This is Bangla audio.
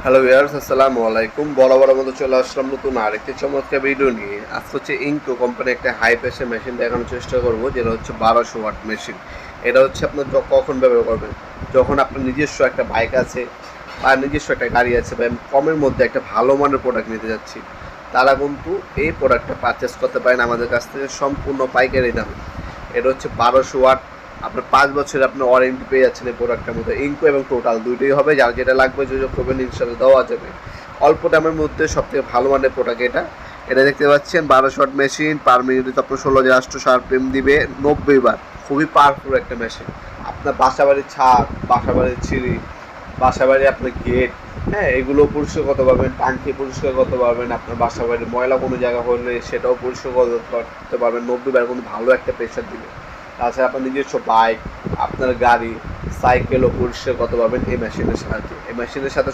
হ্যালো ভিউয়ার্স, আসসালামু আলাইকুম। বরাবরের মতো চলে আসলাম নতুন আরেকটি চমৎকার ভিডিও নিয়ে। আজকে হচ্ছে ইনকো কোম্পানি একটা হাই প্রেশার মেশিন দেখানোর চেষ্টা করব, যেটা হচ্ছে 1200 ওয়াট মেশিন। এটা হচ্ছে আপনার কখন ব্যবহার করবেন, যখন আপনার নিজস্ব একটা বাইক আছে বা নিজস্ব একটা গাড়ি আছে বা কমের মধ্যে একটা ভালো মানের প্রোডাক্ট নিতে যাচ্ছি, তারা কিন্তু এই প্রোডাক্টটা পারচেস করতে পারেন আমাদের কাছ থেকে সম্পূর্ণ পাইকারি দামে। এটা হচ্ছে 1200 ওয়াট, আপনার 5 বছরের আপনার ওয়ারেন্টি পেয়ে যাচ্ছেন এই প্রোডাক্টের মধ্যে। ইনকো এবং টোটাল দুইটাই হবে, যার যেটা লাগবে যোগাযোগ করবেন, ইনশাল্লাহ দেওয়া যাবে। অল্প দামের মধ্যে সবথেকে ভালো মানের প্রোডাক্ট এটা। এটা দেখতে পাচ্ছেন 1200 ওয়াট মেশিন, পার মিনিটে আপনার 16,800 আরপিএম দিবে 90 বার। খুবই পাওয়ারফুল একটা মেশিন। আপনার বাসাবাড়ির ছাদ, বাসাবাড়ির সিঁড়ি, বাসাবাড়ি আপনার গেট, হ্যাঁ, এগুলো পরিষ্কার করতে পারবেন, টাঙ্কি পরিষ্কার করতে পারবেন। আপনার বাসাবাড়ির ময়লা কোনো জায়গা হলে সেটাও পরিষ্কার করতে পারবেন 90 বার, কিন্তু ভালো একটা প্রেশার দিবে। তাছাড়া আপনার নিজস্ব বাইক, আপনার গাড়ি, সাইকেলও পরিষ্কার করতে পারবেন এই মেশিনের সাহায্যে। এই মেশিনের সাথে